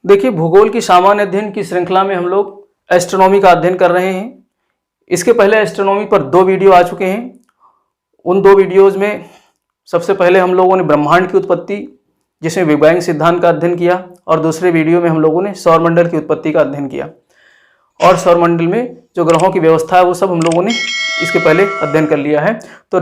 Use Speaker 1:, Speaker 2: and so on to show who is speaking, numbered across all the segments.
Speaker 1: देखिए, भूगोल की सामान्य अध्ययन की श्रृंखला में हम लोग एस्ट्रोनॉमी का अध्ययन कर रहे हैं। इसके पहले एस्ट्रोनॉमी पर 2 वीडियो आ चुके हैं। उन 2 वीडियोज़ में सबसे पहले हम लोगों ने ब्रह्मांड की उत्पत्ति, जिसमें बिग बैंग सिद्धांत का अध्ययन किया, और दूसरे वीडियो में हम लोगों ने सौरमंडल की उत्पत्ति का अध्ययन किया। और सौरमंडल में जो ग्रहों की व्यवस्था है वो सब हम लोगों ने इसके पहले अध्ययन कर लिया है। तो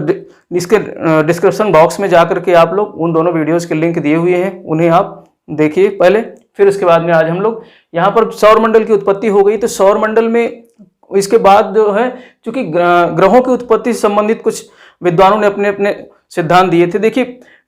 Speaker 1: इसके डिस्क्रिप्शन बॉक्स में जाकर के आप लोग उन दोनों वीडियोज़ के लिंक दिए हुए हैं, उन्हें आप देखिए पहले। फिर उसके बाद में आज हम लोग यहाँ पर सौरमंडल की उत्पत्ति हो गई, तो सौरमंडल में इसके बाद जो है, चूंकि ग्रहों की उत्पत्ति से संबंधित कुछ विद्वानों ने अपने अपने सिद्धांत दिए थे। देखिए,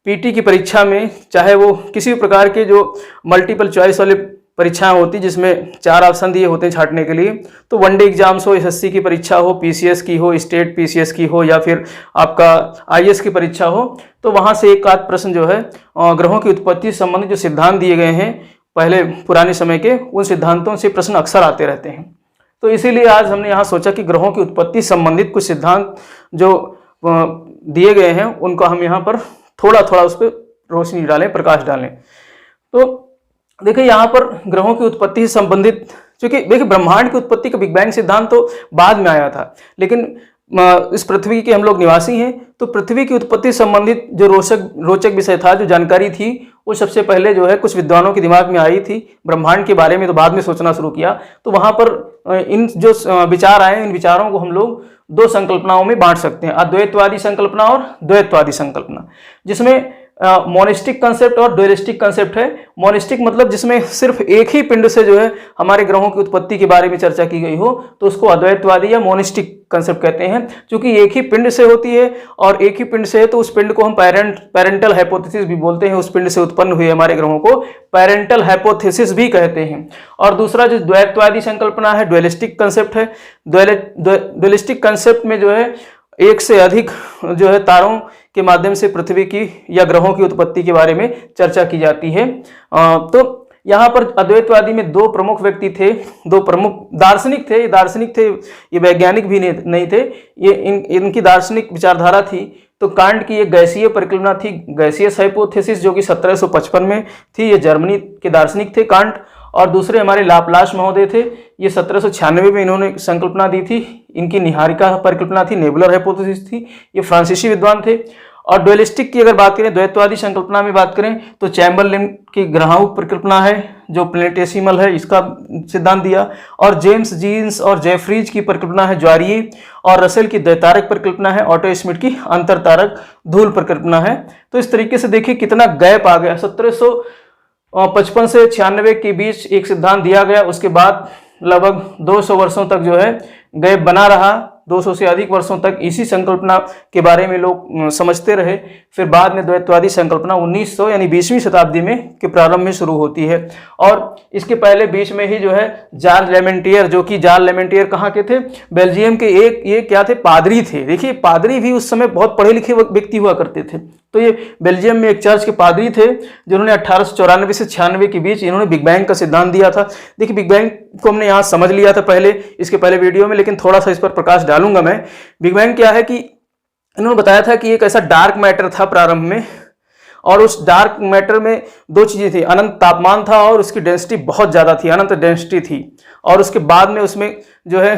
Speaker 1: पीटी की परीक्षा में चाहे वो किसी भी प्रकार के जो मल्टीपल चॉइस वाले परीक्षाएं होती जिसमें 4 ऑप्शन दिए होते हैं छांटने के लिए, तो वनडे एग्जाम्स हो, एसएससी की परीक्षा हो, पीसीएस की हो, स्टेट पीसीएस की हो, या फिर आपका आईएएस की परीक्षा हो, तो वहाँ से एक आध प्रश्न जो है ग्रहों की उत्पत्ति से संबंधित जो सिद्धांत दिए गए हैं पहले पुराने समय के, उन सिद्धांतों से प्रश्न अक्सर आते रहते हैं। तो इसीलिए आज हमने यहाँ सोचा कि ग्रहों की उत्पत्ति संबंधित कुछ सिद्धांत जो दिए गए हैं उनको हम यहाँ पर थोड़ा थोड़ा उस पर रोशनी डालें, प्रकाश डालें। तो देखिए, यहाँ पर ग्रहों की उत्पत्ति से संबंधित, क्योंकि देखिए ब्रह्मांड की उत्पत्ति का बिग बैंग सिद्धांत तो बाद में आया था, लेकिन इस पृथ्वी के हम लोग निवासी हैं, तो पृथ्वी की उत्पत्ति संबंधित जो रोचक विषय था, जो जानकारी थी, वो सबसे पहले जो है कुछ विद्वानों के दिमाग में आई थी। ब्रह्मांड के बारे में तो बाद में सोचना शुरू किया। तो वहाँ पर इन जो विचार आए, इन विचारों को हम लोग 2 संकल्पनाओं में बांट सकते हैं, अद्वैतवादी संकल्पना और द्वैतवादी संकल्पना, जिसमें मोनिस्टिक कंसेप्ट और ड्यूलिस्टिक कंसेप्ट है। मोनिस्टिक मतलब जिसमें सिर्फ एक ही पिंड से जो है हमारे ग्रहों की उत्पत्ति के बारे में चर्चा की गई हो, तो उसको अद्वैतवादी या मोनिस्टिक कंसेप्ट कहते हैं। क्योंकि एक ही पिंड से होती है और एक ही पिंड से है, तो उस पिंड को हम पेरेंटल हाइपोथेसिस भी बोलते हैं। उस पिंड से उत्पन्न हुए हमारे ग्रहों को पेरेंटल हाइपोथेसिस भी कहते हैं। और दूसरा जो द्वैतवादी संकल्पना है, ड्यूलिस्टिक कंसेप्ट है। ड्यूलिस्टिक कंसेप्ट में जो है एक से अधिक जो है तारों के माध्यम से पृथ्वी की या ग्रहों की उत्पत्ति के बारे में चर्चा की जाती है। तो यहाँ पर अद्वैतवादी में 2 प्रमुख व्यक्ति थे, 2 प्रमुख दार्शनिक थे। ये वैज्ञानिक भी नहीं थे, ये इनकी दार्शनिक विचारधारा थी। तो कांट की एक गैसीय परिकल्पना थी, गैसियस हाइपोथेसिस, जो कि 1755 में थी। ये जर्मनी के दार्शनिक थे कांट। और दूसरे हमारे लाप्लास महोदय थे, ये 1796 में इन्होंने संकल्पना दी थी। इनकी निहारिका परिकल्पना थी, नेबुलर हाइपोथेसिस थी। ये फ्रांसीसी विद्वान थे। और ड्यूलिस्टिक की अगर बात करें, द्वैतवादी संकल्पना में बात करें, तो चैम्बरलेन की ग्रहों परिकल्पना है, जो प्लेनेटेसिमल है, इसका सिद्धांत दिया। और जेम्स जीन्स और जेफरीज की परिकल्पना है, ज्वारीय। और रसेल की द्वैतारक परिकल्पना है, ऑटो स्मिथ की अंतरतारक धूल परिकल्पना है। तो इस तरीके से देखिए कितना गैप आ गया। 1755 से 96 के बीच एक सिद्धांत दिया गया, उसके बाद लगभग 200 वर्षों तक जो है गैप बना रहा। 200 से अधिक वर्षों तक इसी संकल्पना के बारे में लोग समझते रहे। फिर बाद में द्वैतवादी संकल्पना 1900 यानी 20वीं शताब्दी में के प्रारंभ में शुरू होती है। और इसके पहले बीच में ही जो है जार्ज लेमेंटियर, जो कि जार्ज लेमेंटियर कहाँ के थे? बेल्जियम के ये क्या थे? पादरी थे। देखिए, पादरी भी उस समय बहुत पढ़े लिखे व्यक्ति हुआ करते थे। तो ये बेल्जियम में एक चर्च के पादरी थे, जिन्होंने 1894 से 96 के बीच इन्होंने बिग बैंग का सिद्धांत दिया था। देखिए, बिग बैंग को हमने यहाँ समझ लिया था पहले, इसके पहले वीडियो में, लेकिन थोड़ा सा इस पर प्रकाश डालूंगा मैं। बिग बैंग क्या है कि इन्होंने बताया था कि एक ऐसा डार्क मैटर था प्रारंभ में, और उस डार्क मैटर में 2 चीजें थी, अनंत तापमान था और उसकी डेंसिटी बहुत ज्यादा थी, अनंत डेंसिटी थी। और उसके बाद में उसमें जो है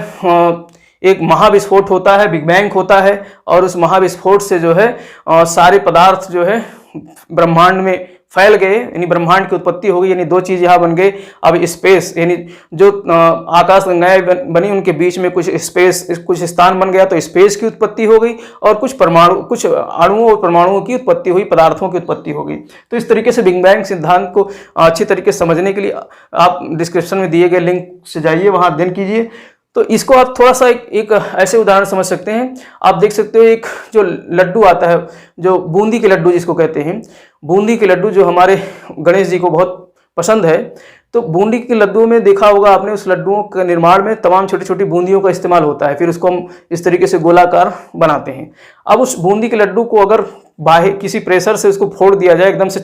Speaker 1: एक महाविस्फोट होता है, बिग बैंग होता है। और उस महाविस्फोट से जो है सारे पदार्थ जो है ब्रह्मांड में फैल गए, यानी ब्रह्मांड की उत्पत्ति हो गई। यानी 2 चीज यहाँ बन गए। अब स्पेस, यानी जो आकाश गंगाएं बनी, उनके बीच में कुछ स्थान बन गया, तो स्पेस की उत्पत्ति हो गई। और कुछ अणुओं और परमाणुओं की उत्पत्ति हुई, पदार्थों की उत्पत्ति हो गई। तो इस तरीके से बिग बैंग सिद्धांत को अच्छी तरीके से समझने के लिए आप डिस्क्रिप्शन में दिए गए लिंक से जाइए, वहां अध्ययन कीजिए। तो इसको आप थोड़ा सा एक ऐसे उदाहरण समझ सकते हैं। आप देख सकते हो, एक जो लड्डू आता है, जो बूंदी के लड्डू जिसको कहते हैं, बूंदी के लड्डू जो हमारे गणेश जी को बहुत पसंद है। तो बूंदी के लड्डुओं में देखा होगा आपने, उस लड्डुओं के निर्माण में तमाम छोटी छोटी बूंदियों का इस्तेमाल होता है। फिर उसको हम इस तरीके से गोलाकार बनाते हैं। अब उस बूंदी के लड्डू को अगर बाहर किसी प्रेशर से उसको फोड़ दिया जाए, एकदम से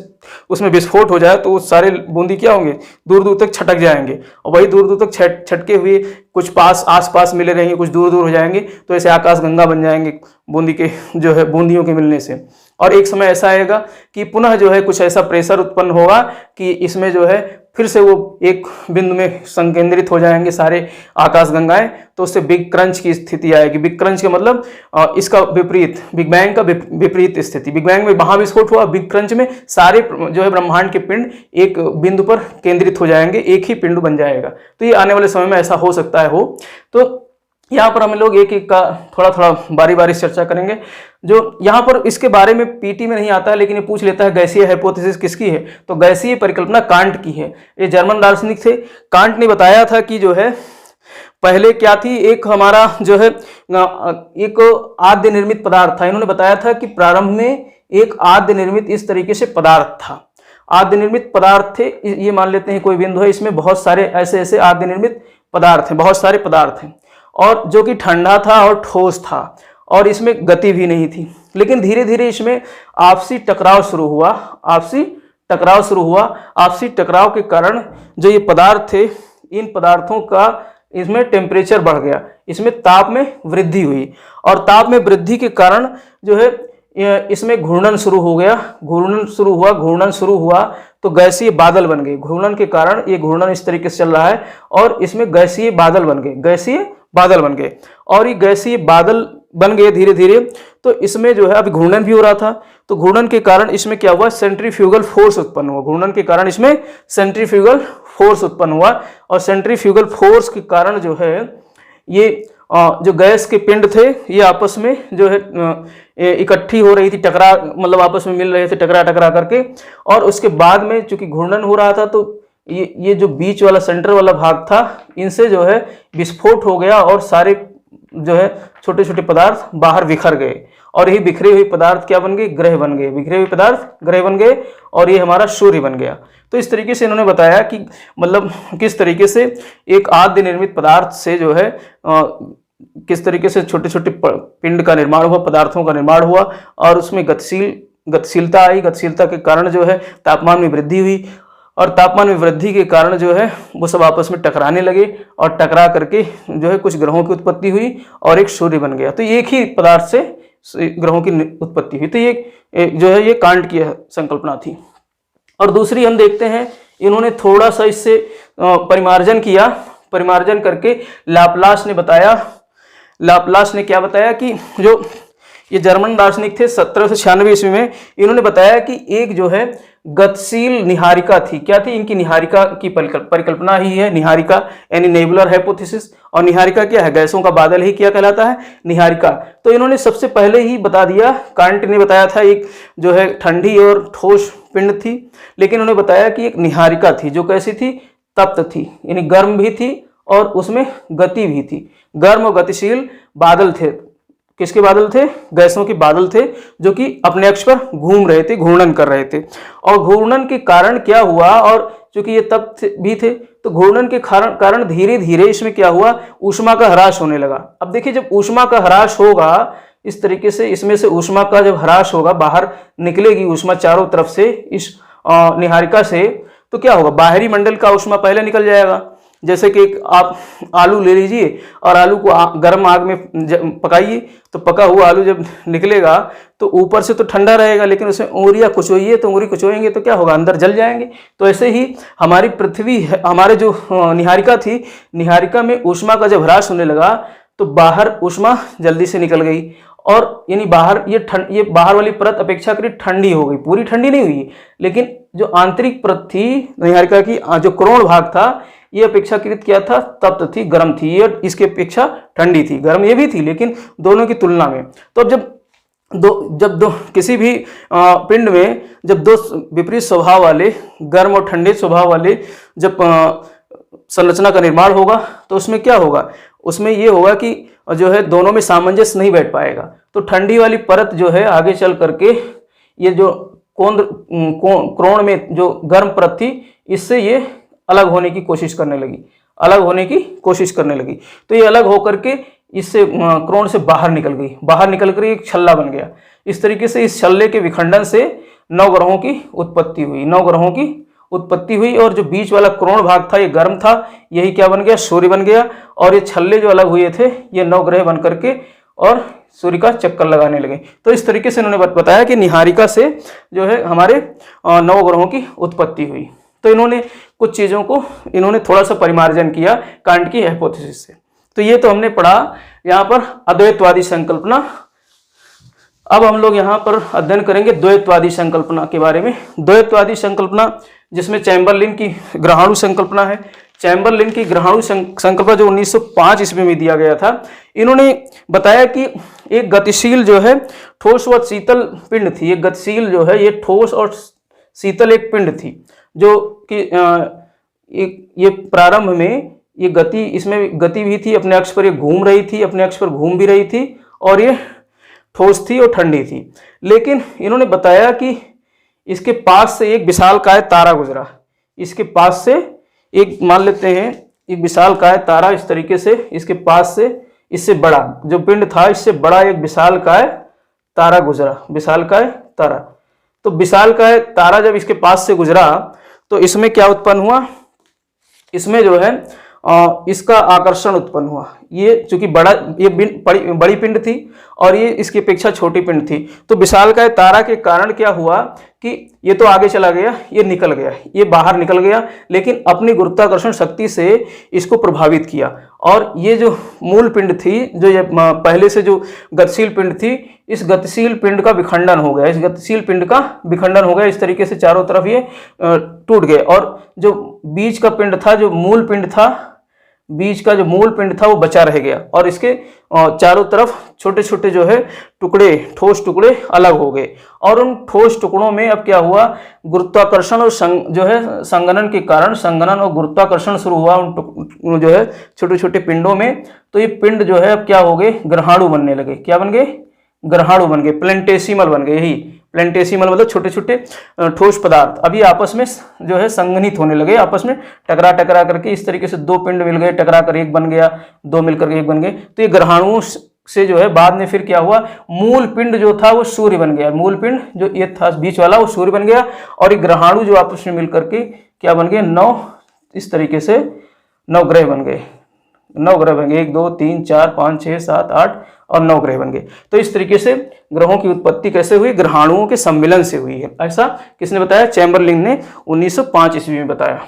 Speaker 1: उसमें विस्फोट हो जाए, तो वो सारे बूंदी क्या होंगे? दूर दूर तक छटक जाएंगे। और वही दूर दूर तक छटके हुए कुछ आस पास मिले रहेंगे, कुछ दूर दूर हो जाएंगे, तो ऐसे आकाश गंगा बन जाएंगे बूंदी के जो है बूंदियों के मिलने से। और एक समय ऐसा आएगा कि पुनः जो है कुछ ऐसा प्रेशर उत्पन्न होगा कि इसमें जो है फिर से वो एक बिंदु में संकेंद्रित हो जाएंगे सारे आकाश गंगाएं, तो उससे बिग क्रंच की स्थिति आएगी। बिग क्रंच का मतलब इसका विपरीत, बिग बैंग का विपरीत स्थिति। बिग बैंग में महाविस्फोट हुआ, बिग क्रंच में सारे जो है ब्रह्मांड के पिंड एक बिंदु पर केंद्रित हो जाएंगे, एक ही पिंड बन जाएगा। तो ये आने वाले समय में ऐसा हो सकता है हो। तो यहाँ पर हम लोग एक एक का थोड़ा थोड़ा बारी बारी चर्चा करेंगे। जो यहाँ पर इसके बारे में पीटी में नहीं आता है, लेकिन ये पूछ लेता है गैसीय हाइपोथेसिस किसकी है, तो गैसीय परिकल्पना कांट की है। ये जर्मन दार्शनिक थे। कांट ने बताया था कि जो है पहले क्या थी, एक हमारा जो है एक आद्य निर्मित पदार्थ था। इन्होंने बताया था कि प्रारंभ में एक आद्य निर्मित इस तरीके से पदार्थ था। आद्य निर्मित पदार्थ थे, ये मान लेते हैं कोई बिंदु है, इसमें बहुत सारे ऐसे ऐसे आद्य निर्मित पदार्थ हैं, बहुत सारे पदार्थ हैं, और जो कि ठंडा था और ठोस था, और इसमें गति भी नहीं थी। लेकिन धीरे धीरे इसमें आपसी टकराव शुरू हुआ, आपसी टकराव के कारण जो ये पदार्थ थे, इन पदार्थों का इसमें टेम्परेचर बढ़ गया, इसमें ताप में वृद्धि हुई, और ताप में वृद्धि के कारण जो है इसमें घूर्णन शुरू हो गया। घूर्णन शुरू हुआ तो गैसीय बादल बन गए। घूर्णन के कारण ये घूर्णन इस तरीके से चल रहा है, और इसमें गैसीय बादल बन गए, और ये गैसीय बादल बन गए धीरे धीरे। तो इसमें जो है अभी घूर्णन भी हो रहा था, तो घूर्णन के कारण इसमें क्या हुआ, सेंट्रीफ्यूगल फोर्स उत्पन्न हुआ। घूर्णन के कारण इसमें सेंट्रीफ्यूगल फोर्स उत्पन्न हुआ, और सेंट्रीफ्यूगल फोर्स के कारण जो है ये जो गैस के पिंड थे ये आपस में जो है इकट्ठी हो रही थी, मतलब आपस में मिल रहे थे टकरा करके। और उसके बाद में चूंकि घूर्णन हो रहा था, तो ये जो बीच वाला सेंटर वाला भाग था, इनसे जो है विस्फोट हो गया, और सारे जो है छोटे छोटे पदार्थ बाहर बिखर गए, और यही बिखरे हुए पदार्थ क्या बन गए, ग्रह बन गए। बिखरे हुए पदार्थ ग्रह बन गए, और ये हमारा सूर्य बन गया। तो इस तरीके से इन्होंने बताया कि मतलब किस तरीके से एक आद्य निर्मित पदार्थ से जो है किस तरीके से छोटे छोटे पिंड का निर्माण हुआ, पदार्थों का निर्माण हुआ, और उसमें गतिशीलता आई। गतिशीलता के कारण जो है तापमान में वृद्धि हुई, और तापमान में वृद्धि के कारण जो है वो सब आपस में टकराने लगे, और टकरा करके जो है कुछ ग्रहों की उत्पत्ति हुई, और एक सूर्य बन गया। तो एक ही पदार्थ से ग्रहों की उत्पत्ति हुई। तो ये जो है ये कांट की संकल्पना थी। और दूसरी हम देखते हैं, इन्होंने थोड़ा सा इससे परिमार्जन किया। परिमार्जन करके लाप्लास ने क्या बताया कि जो ये जर्मन दार्शनिक थे 1796 ईस्वी में, इन्होंने बताया कि एक जो है गतिशील निहारिका थी। क्या थी, इनकी निहारिका की परिकल्पना ही है निहारिका, यानी नेबुलर हाइपोथेसिस। और निहारिका क्या है, गैसों का बादल ही क्या कहलाता है, निहारिका। तो इन्होंने सबसे पहले ही बता दिया, कांट ने बताया था एक जो है ठंडी और ठोस पिंड थी, लेकिन उन्होंने बताया कि एक निहारिका थी जो कैसी थी, तप्त थी, यानी गर्म भी थी और उसमें गति भी थी। गर्म और गतिशील बादल थे। किसके बादल थे, गैसों के बादल थे, जो कि अपने अक्ष पर घूम रहे थे, घूर्णन कर रहे थे। और घूर्णन के कारण क्या हुआ, और चूंकि ये तप्त भी थे, तो घूर्णन के कारण धीरे धीरे इसमें क्या हुआ, ऊष्मा का ह्रास होने लगा। अब देखिए, जब ऊष्मा का ह्रास होगा इस तरीके से, इसमें से ऊष्मा का जब ह्रास होगा, बाहर निकलेगी ऊष्मा चारों तरफ से इस निहारिका से, तो क्या होगा, बाहरी मंडल का ऊष्मा पहले निकल जाएगा। जैसे कि आप आलू ले लीजिए और आलू को गर्म आग में पकाइए, तो पका हुआ आलू जब निकलेगा तो ऊपर से तो ठंडा रहेगा, लेकिन उसमें उंगलियां कुचोइए तो उंगली कुचोएंगे तो क्या होगा, अंदर जल जाएंगे। तो ऐसे ही हमारी पृथ्वी, हमारे जो निहारिका थी, निहारिका में ऊष्मा का जब ह्रास होने लगा तो बाहर ऊष्मा जल्दी से निकल गई, और यानी बाहर ये बाहर वाली परत अपेक्षाकृत ठंडी हो गई। पूरी ठंडी नहीं हुई, लेकिन जो आंतरिक परत थी निहारिका की, जो कोण भाग था, ये अपेक्षाकृत क्या था, तप्त थी, गर्म थी। ये इसके अपेक्षा ठंडी थी, गर्म ये भी थी, लेकिन दोनों की तुलना में। तो जब दो किसी भी पिंड में जब दो विपरीत स्वभाव वाले, गर्म और ठंडे स्वभाव वाले जब संरचना का निर्माण होगा, तो उसमें क्या होगा, उसमें ये होगा कि जो है दोनों में सामंजस्य नहीं बैठ पाएगा। तो ठंडी वाली परत जो है आगे चल करके ये जो कोण में जो गर्म परत थी, इससे ये अलग होने की कोशिश करने लगी, तो ये अलग होकर के इससे कोण से बाहर निकल कर एक छल्ला बन गया। इस तरीके से इस छल्ले के विखंडन से 9 ग्रहों की उत्पत्ति हुई, और जो बीच वाला कोण भाग था ये गर्म था, यही क्या बन गया, सूर्य बन गया। और ये छल्ले जो अलग हुए थे, ये 9 ग्रह बन करके और सूर्य का चक्कर लगाने लगे। तो इस तरीके से इन्होंने बताया कि निहारिका से जो है हमारे 9 ग्रहों की उत्पत्ति हुई। तो इन्होंने कुछ चीज़ों को इन्होंने थोड़ा सा परिमार्जन किया कांट की हाइपोथेसिस से। तो ये तो हमने पढ़ा यहाँ पर अद्वैतवादी संकल्पना। अब हम लोग यहाँ पर अध्ययन करेंगे द्वैतवादी संकल्पना के बारे में। द्वैतवादी संकल्पना जिसमें चैम्बरलिन की ग्रहाणु संकल्पना है। चैम्बरलिन की ग्रहाणु संकल्पना जो 1905 ईस्वी में दिया गया था, इन्होंने बताया कि एक गतिशील जो है ठोस व शीतल पिंड थी। एक गतिशील जो है ये ठोस और शीतल एक पिंड थी, जो कि ये प्रारंभ में ये गति, इसमें गति भी थी, अपने अक्ष पर ये घूम रही थी, अपने अक्ष पर घूम भी रही थी और ये ठोस थी और ठंडी थी। लेकिन इन्होंने बताया कि इसके पास से एक विशालकाय तारा गुजरा। इसके पास से एक, मान लेते हैं एक विशालकाय तारा, इस तरीके से इसके पास से इससे बड़ा जो पिंड था, इससे बड़ा एक विशालकाय तारा गुजरा। विशालकाय तारा, तो विशालकाय तारा जब इसके पास से गुजरा तो इसमें क्या उत्पन्न हुआ, इसमें जो है इसका आकर्षण उत्पन्न हुआ। ये चूंकि बड़ी पिंड थी और ये इसकी अपेक्षा छोटी पिंड थी, तो विशालकाय तारा के कारण क्या हुआ कि ये तो आगे चला गया, ये निकल गया, ये बाहर निकल गया, लेकिन अपनी गुरुत्वाकर्षण शक्ति से इसको प्रभावित किया। और ये जो मूल पिंड थी, जो ये पहले से जो गतिशील पिंड थी, इस गतिशील पिंड का विखंडन हो गया। इस गतिशील पिंड का विखंडन हो गया, इस तरीके से चारों तरफ ये टूट गए। और जो बीच का पिंड था, जो मूल पिंड था, बीच का जो मूल पिंड था वो बचा रह गया और इसके चारों तरफ छोटे छोटे जो है टुकड़े, ठोस टुकड़े अलग हो गए। और उन ठोस टुकड़ों में अब क्या हुआ, गुरुत्वाकर्षण और जो है संघनन के कारण संघनन और गुरुत्वाकर्षण शुरू हुआ उन जो है छोटे छोटे पिंडों में। तो ये पिंड जो है अब क्या हो गए, ग्रहाणु बनने लगे। क्या बन गए, ग्रहाणु बन गए, प्लेंटेसिमल बन गए। यही प्लेंटेसिमल मतलब छोटे छोटे ठोस पदार्थ अभी आपस में जो है संघनित होने लगे, आपस में टकरा टकरा करके। इस तरीके से दो पिंड मिल गए, टकरा कर एक बन गया, दो मिलकर के एक बन गए। तो ये ग्रहाणुओं से जो है बाद में फिर क्या हुआ, मूल पिंड जो था वो सूर्य बन गया। मूल पिंड जो ये था बीच वाला, वो सूर्य बन गया। और ये ग्रहाणु जो आपस में मिलकर के क्या बन गए, 9, इस तरीके से 9 ग्रह बन गए। 9 ग्रह बन गए, 1 2 3 4 5 6 7 8 और 9 ग्रह बन गए। तो इस तरीके से ग्रहों की उत्पत्ति कैसे हुई, ग्रहाणुओं के सम्मिलन से हुई है। ऐसा किसने बताया, चैम्बरलिन ने 1905 ईस्वी में बताया।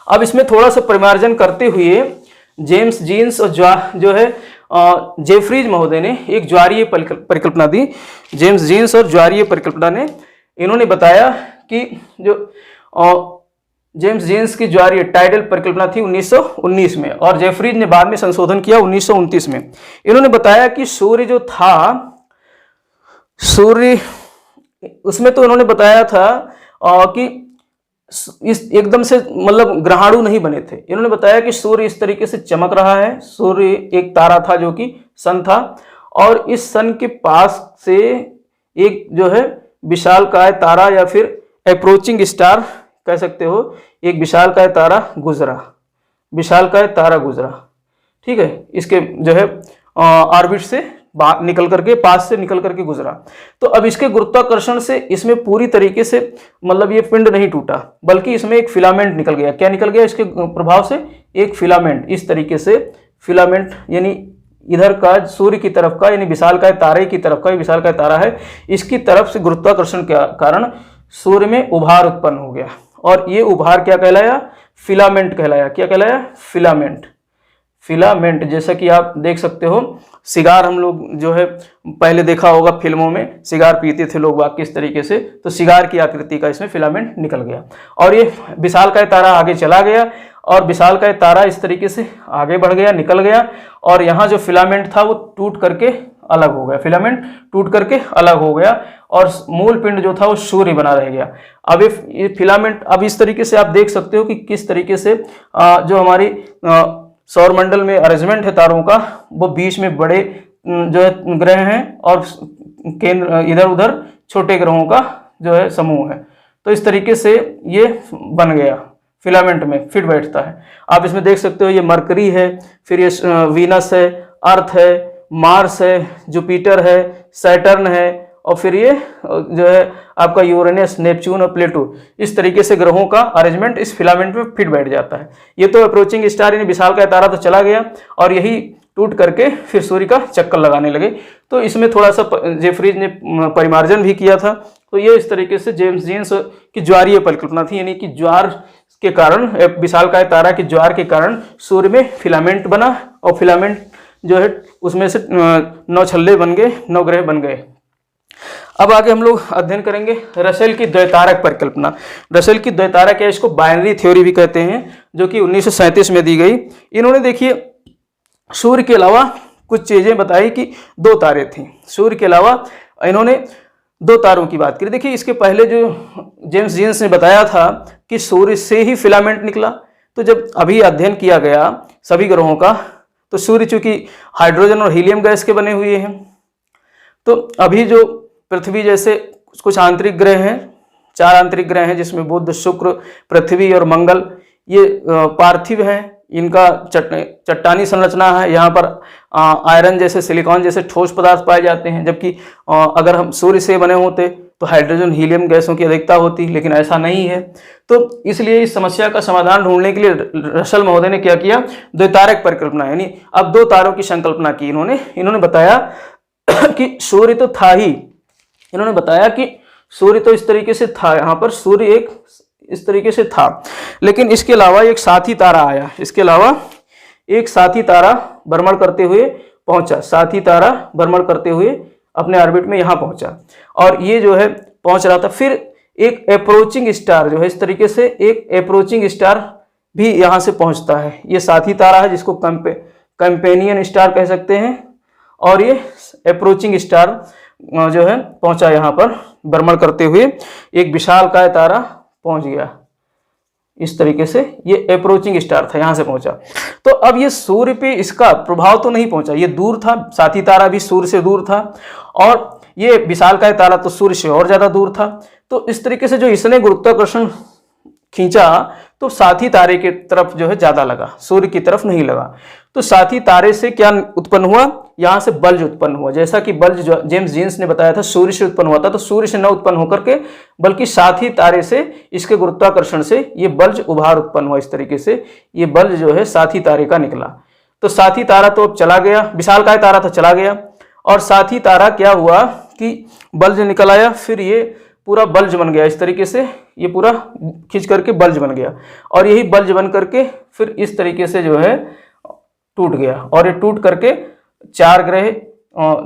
Speaker 1: अब इसमें थोड़ा सा परिमार्जन करते हुए जेम्स जीन्स और जो है जेफ्रीज महोदय ने एक ज्वारीय परिकल्पना दी। जेम्स जीन्स और ज्वारीय परिकल्पना ने, इन्होंने बताया कि जो जेम्स जीन्स की ज्वारीय टाइडल परिकल्पना थी 1919 में, और जेफ्रीज ने बाद में संशोधन किया 1929 में। इन्होंने बताया कि सूर्य जो था, सूर्य उसमें तो इन्होंने बताया था कि इस एकदम से मतलब ग्रहाणु नहीं बने थे। इन्होंने बताया कि सूर्य इस तरीके से चमक रहा है। सूर्य एक तारा था जो कि सन था, और इस सन के पास से एक जो है विशालकाय तारा या फिर अप्रोचिंग स्टार कह सकते हो, एक विशालकाय तारा गुजरा। विशालकाय तारा गुजरा, ठीक है, इसके जो है ऑर्बिट से निकल करके, पास से निकल करके गुजरा। तो अब इसके गुरुत्वाकर्षण से इसमें पूरी तरीके से मतलब ये पिंड नहीं टूटा, बल्कि इसमें एक फिलामेंट निकल गया। क्या निकल गया, इसके प्रभाव से एक फिलामेंट, इस तरीके से फिलामेंट, यानी इधर का सूर्य की तरफ का, यानी विशालकाय तारे की तरफ का, विशालकाय तारा है, इसकी तरफ से गुरुत्वाकर्षण के कारण सूर्य में उभार उत्पन्न हो गया। और ये उभार क्या कहलाया, फिलामेंट कहलाया। क्या कहलाया, फिलामेंट। फिलामेंट जैसा कि आप देख सकते हो, सिगार हम लोग जो है पहले देखा होगा फिल्मों में, सिगार पीते थे लोग बाग किस तरीके से, तो सिगार की आकृति का इसमें फिलामेंट निकल गया। और ये विशालकाय तारा आगे चला गया, और विशालकाय तारा इस तरीके से आगे बढ़ गया, निकल गया, और यहाँ जो फिलामेंट था वो टूट करके अलग हो गया। फिलामेंट टूट करके अलग हो गया, और मूल पिंड जो था वो सूर्य बना रह गया। अब ये फिलामेंट, अब इस तरीके से आप देख सकते हो कि किस तरीके से जो हमारी सौर मंडल में अरेंजमेंट है तारों का, वो बीच में बड़े जो है ग्रह हैं, और केंद्र इधर उधर छोटे ग्रहों का जो है समूह है। तो इस तरीके से ये बन गया, फिलामेंट में फिट बैठता है। आप इसमें देख सकते हो, ये मरकरी है, फिर ये वीनस है, अर्थ है, मार्स है, जुपिटर है, सैटर्न है, और फिर ये जो है आपका यूरेनस, नेपच्यून और प्लेटो। इस तरीके से ग्रहों का अरेंजमेंट इस फिलामेंट में फिट बैठ जाता है। ये तो अप्रोचिंग स्टार यानी विशालकाय तारा तो चला गया, और यही टूट करके फिर सूर्य का चक्कर लगाने लगे। तो इसमें थोड़ा सा जेफ्रीज ने परिमार्जन भी किया था, तो ये इस तरीके से जेम्स जीन्स की ज्वारीय परिकल्पना थी, यानी कि ज्वार के कारण, विशालकाय तारा के ज्वार के कारण सूर्य में फिलामेंट बना और फिलामेंट जो है उसमें से 9 छल्ले बन गए, 9 ग्रह बन गए। अब आगे हम लोग अध्ययन करेंगे रसेल की द्वैतारक परिकल्पना। रसेल की द्वैतारक है, इसको बाइनरी थ्योरी भी कहते हैं, जो कि 1937 में दी गई। इन्होंने देखिए सूर्य के अलावा कुछ चीजें बताई कि 2 तारे थी। सूर्य के अलावा इन्होंने 2 तारों की बात करी। देखिए इसके पहले जो जेम्स जीन्स ने बताया था कि सूर्य से ही फिलामेंट निकला, तो जब अभी अध्ययन किया गया सभी ग्रहों का, तो सूर्य चूंकि हाइड्रोजन और हीलियम गैस के बने हुए हैं, तो अभी जो पृथ्वी जैसे कुछ आंतरिक ग्रह हैं, 4 आंतरिक ग्रह हैं जिसमें बुध, शुक्र, पृथ्वी और मंगल, ये पार्थिव हैं, इनका चट्टानी संरचना है। यहाँ पर आयरन जैसे, सिलिकॉन जैसे ठोस पदार्थ पाए जाते हैं, जबकि अगर हम सूर्य से बने होते तो हाइड्रोजन हीलियम गैसों की अधिकता होती, लेकिन ऐसा नहीं है। तो इसलिए इस समस्या का समाधान ढूंढने के लिए रसेल महोदय ने क्या किया, द्वैतारक परिकल्पना, यानी अब 2 तारों की संकल्पना की। इन्होंने बताया कि सूर्य तो था ही, इन्होंने बताया कि सूर्य तो इस तरीके से था, यहाँ पर सूर्य एक इस तरीके से था, लेकिन इसके अलावा एक साथी तारा आया, इसके अलावा एक साथी तारा भ्रमण करते हुए पहुंचा, साथी तारा भ्रमण करते हुए अपने ऑर्बिट में यहाँ पहुंचा, और ये जो है पहुंच रहा था। फिर एक अप्रोचिंग स्टार जो है, इस तरीके से एक अप्रोचिंग स्टार भी यहाँ से पहुंचता है। ये साथी तारा है जिसको कंपेनियन स्टार कह सकते हैं, और ये अप्रोचिंग स्टार जो है पहुंचा यहाँ पर भ्रमण करते हुए, एक विशालकाय तारा पहुंच गया। इस तरीके से ये अप्रोचिंग स्टार था, यहां से पहुंचा। तो अब ये सूर्य पे इसका प्रभाव तो नहीं पहुंचा, ये दूर था, साथी तारा भी सूर्य से दूर था, और ये विशालकाय तारा तो सूर्य से और ज्यादा दूर था। तो इस तरीके से जो इसने गुरुत्वाकर्षण खींचा तो साथी तारे की तरफ जो है ज्यादा लगा, सूर्य की तरफ नहीं लगा। तो साथी तारे से क्या उत्पन्न हुआ, यहां से बल्ज उत्पन्न हुआ। जैसा कि बल्ज जो जेम्स जीन्स ने बताया था सूर्य से उत्पन्न हुआ था, तो सूर्य से न उत्पन्न होकर के बल्कि साथी तारे से, इसके गुरुत्वाकर्षण से ये बल्ज उभार उत्पन्न हुआ। इस तरीके से ये बल्ज जो है साथी तारे का निकला। तो साथी तारा तो अब चला गया, विशालकाय तारा तो चला गया, और साथी तारा क्या हुआ कि बल्ज निकल आया, फिर ये पूरा बल्ज बन गया। इस तरीके से ये पूरा खींच करके बल्ज बन गया, और यही बल्ज बन करके फिर इस तरीके से जो है टूट गया, और ये टूट करके 4 ग्रह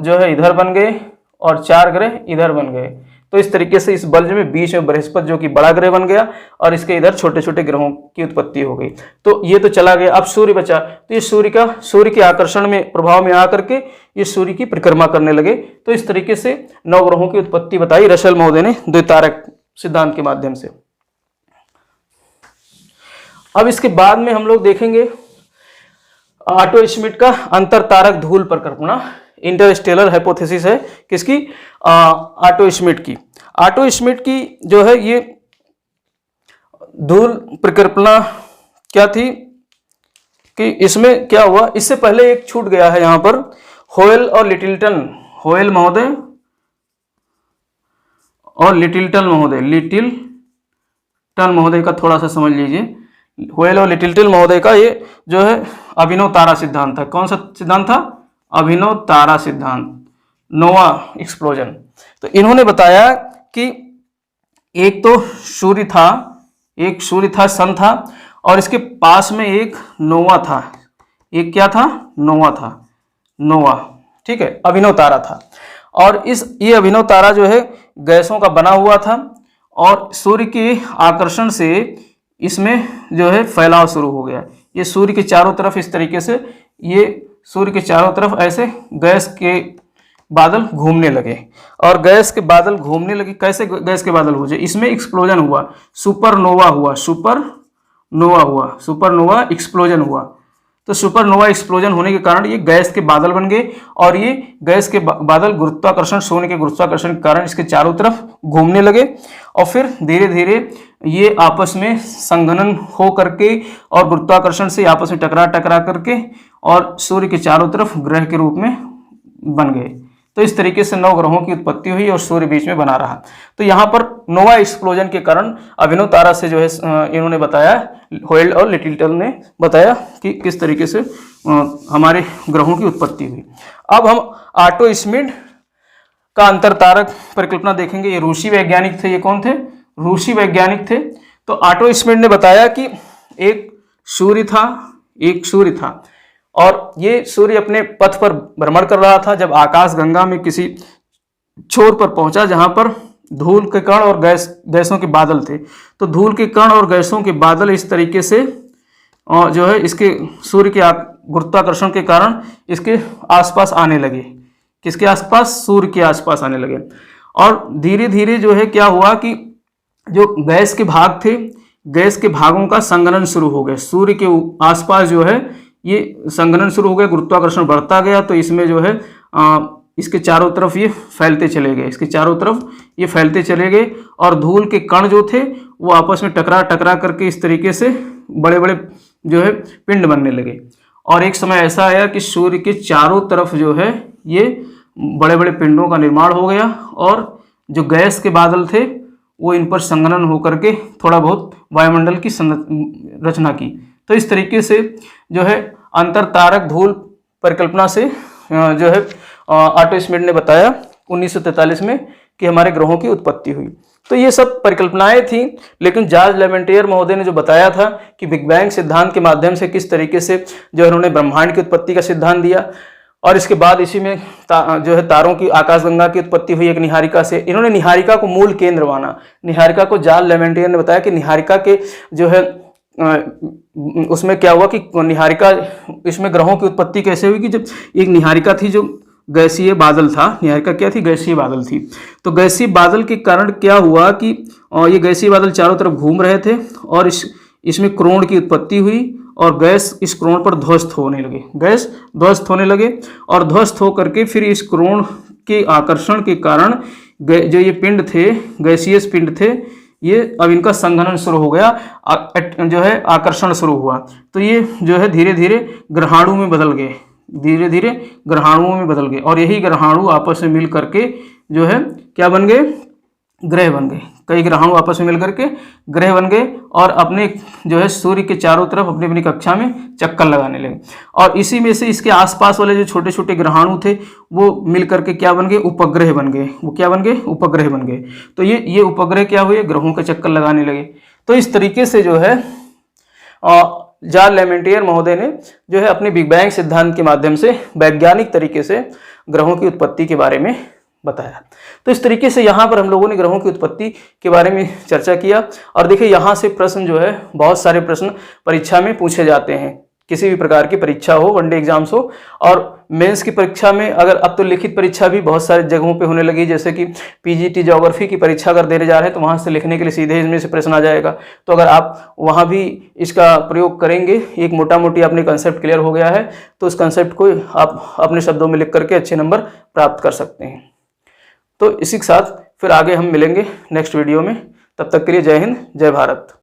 Speaker 1: जो है इधर बन गए और 4 ग्रह इधर बन गए। तो इस तरीके से इस बल्ज में बीच में बृहस्पति जो कि बड़ा ग्रह बन गया, और इसके इधर छोटे छोटे ग्रहों की उत्पत्ति हो गई। तो ये तो चला गया, अब सूर्य बचा। तो ये सूर्य के आकर्षण में, प्रभाव में आकर के ये सूर्य की परिक्रमा करने लगे। तो इस तरीके से 9 ग्रहों की उत्पत्ति बताई रसेल महोदय ने द्वैतारक सिद्धांत के माध्यम से। अब इसके बाद में हम लोग देखेंगे ऑटो श्मिट का अंतर तारक धूल परिकल्पना, इंटरस्टेलर हाइपोथेसिस है किसकी, ऑटो श्मिट की। ऑटो श्मिट की जो है ये धूल परिकल्पना क्या थी कि इसमें क्या हुआ, इससे पहले एक छूट गया है यहाँ पर, होयल और लिटिलटन, होयल महोदय और लिटिलटन महोदय का थोड़ा सा समझ लीजिए। होयल और लिटिलटन महोदय का ये जो है अभिनव तारा सिद्धांत था। कौन सा सिद्धांत था, अभिनव तारा सिद्धांत, नोवा एक्सप्लोजन। तो इन्होंने बताया कि एक तो सूर्य था, एक सूर्य था, सन था, और इसके पास में एक नोवा था। एक क्या था, नोवा था, नोवा, ठीक है, अभिनव तारा था। और ये अभिनव तारा जो है गैसों का बना हुआ था, और सूर्य के आकर्षण से इसमें जो है फैलाव शुरू हो गया। ये सूर्य के चारों तरफ इस तरीके से, ये सूर्य के चारों तरफ ऐसे गैस के बादल घूमने लगे, और गैस के बादल घूमने लगे। कैसे गैस के बादल हुए, इसमें एक्सप्लोजन हुआ, सुपरनोवा हुआ, सुपरनोवा एक्सप्लोजन हुआ। तो सुपरनोवा एक्सप्लोजन होने के कारण ये गैस के बादल बन गए, और ये गैस के बादल गुरुत्वाकर्षण, सूर्य के गुरुत्वाकर्षण के कारण इसके चारों तरफ घूमने लगे, और फिर धीरे धीरे ये आपस में संघनन हो करके और गुरुत्वाकर्षण से आपस में टकरा करके और सूर्य के चारों तरफ ग्रह के रूप में बन गए। तो इस तरीके से 9 ग्रहों की उत्पत्ति हुई और सूर्य बीच में बना रहा। तो यहाँ पर नोवा एक्सप्लोजन के कारण अभिनव तारा से जो है इन्होंने बताया, होयल और लिटिलटन ने बताया कि किस तरीके से हमारे ग्रहों की उत्पत्ति हुई। अब हम ऑटो श्मिट का अंतर तारक परिकल्पना देखेंगे। ये रूसी वैज्ञानिक थे। ये कौन थे? रूसी वैज्ञानिक थे। तो ऑटो स्मिथ ने बताया कि एक सूर्य था और ये सूर्य अपने पथ पर भ्रमण कर रहा था। जब आकाश गंगा में किसी छोर पर पहुंचा जहां पर धूल के कण और गैसों के बादल थे, तो धूल के कण और गैसों के बादल इस तरीके से जो है इसके सूर्य के गुरुत्वाकर्षण के कारण इसके आसपास आने लगे। किसके आसपास? सूर्य के आसपास आने लगे। और धीरे धीरे जो है क्या हुआ कि जो गैस के भाग थे, गैस के भागों का संघनन शुरू हो गया। सूर्य के आसपास जो है ये संघनन शुरू हो गया, गुरुत्वाकर्षण बढ़ता गया, तो इसमें जो है इसके चारों तरफ ये फैलते चले गए, इसके चारों तरफ ये फैलते चले गए और धूल के कण जो थे वो आपस में टकरा करके इस तरीके से बड़े बड़े जो है पिंड बनने लगे। और एक समय ऐसा आया कि सूर्य के चारों तरफ जो है ये बड़े बड़े पिंडों का निर्माण हो गया और जो गैस के बादल थे वो इन पर संघनन होकर के थोड़ा बहुत वायुमंडल की रचना की। तो इस तरीके से जो है अंतर तारक धूल परिकल्पना से जो है ऑटो स्मिथ ने बताया 1943 में कि हमारे ग्रहों की उत्पत्ति हुई। तो ये सब परिकल्पनाएं थी, लेकिन जॉर्ज लेमेंटियर महोदय ने जो बताया था कि बिग बैंग सिद्धांत के माध्यम से किस तरीके से जो उन्होंने ब्रह्मांड की उत्पत्ति का सिद्धांत दिया और इसके बाद इसी में जो है तारों की आकाशगंगा की उत्पत्ति हुई एक निहारिका से। इन्होंने निहारिका को मूल केंद्र माना। निहारिका को जॉर्ज लेमेंटियर ने बताया कि निहारिका के जो है उसमें क्या हुआ कि निहारिका इसमें ग्रहों की उत्पत्ति कैसे हुई कि जब एक निहारिका थी जो गैसीय बादल था। निहारिका क्या थी? गैसीय बादल थी। तो गैसीय बादल के कारण क्या हुआ कि ये गैसीय बादल चारों तरफ घूम रहे थे और इसमें क्रोण की उत्पत्ति हुई और गैस इस क्रोण पर ध्वस्त होने लगे, गैस ध्वस्त होने लगे और ध्वस्त होकर के फिर इस क्रोण के आकर्षण के कारण जो ये पिंड थे, गैसीय पिंड थे, ये अब इनका संघनन शुरू हो गया, जो है आकर्षण शुरू हुआ। तो ये जो है धीरे धीरे ग्रहाणु में बदल गए, धीरे धीरे ग्रहाणुओं में बदल गए और यही ग्रहाणु आपस में मिल करके जो है क्या बन गए? ग्रह बन गए। कई ग्रहाणु आपस में मिल करके ग्रह बन गए और अपने जो है सूर्य के चारों तरफ अपनी अपनी कक्षा में चक्कर लगाने लगे और इसी में से इसके आसपास वाले जो छोटे छोटे ग्रहाणु थे वो मिल करके क्या बन गए? उपग्रह बन गए। वो क्या बन गए? उपग्रह बन गए। तो ये उपग्रह क्या हुए? ग्रहों के चक्कर लगाने लगे। तो इस तरीके से जो है जॉर्ज लेमेंटियर महोदय ने जो है अपने बिग बैंग सिद्धांत के माध्यम से वैज्ञानिक तरीके से ग्रहों की उत्पत्ति के बारे में बताया। तो इस तरीके से यहाँ पर हम लोगों ने ग्रहों की उत्पत्ति के बारे में चर्चा किया और देखिए यहाँ से प्रश्न जो है बहुत सारे प्रश्न परीक्षा में पूछे जाते हैं। किसी भी प्रकार की परीक्षा हो, वनडे एग्जाम्स हो और मेंस की परीक्षा में अगर अब तो लिखित परीक्षा भी बहुत सारे जगहों पे होने लगी, जैसे कि पीजीटी ज्योग्राफी की परीक्षा अगर देने जा रहे हैं तो वहाँ से लिखने के लिए सीधे इसमें से प्रश्न आ जाएगा। तो अगर आप वहाँ भी इसका प्रयोग करेंगे, एक मोटा मोटी अपने कंसेप्ट क्लियर हो गया है तो उस कंसेप्ट को आप अपने शब्दों में लिख करके अच्छे नंबर प्राप्त कर सकते हैं। तो इसी के साथ फिर आगे हम मिलेंगे नेक्स्ट वीडियो में। तब तक के लिए जय हिंद, जय भारत।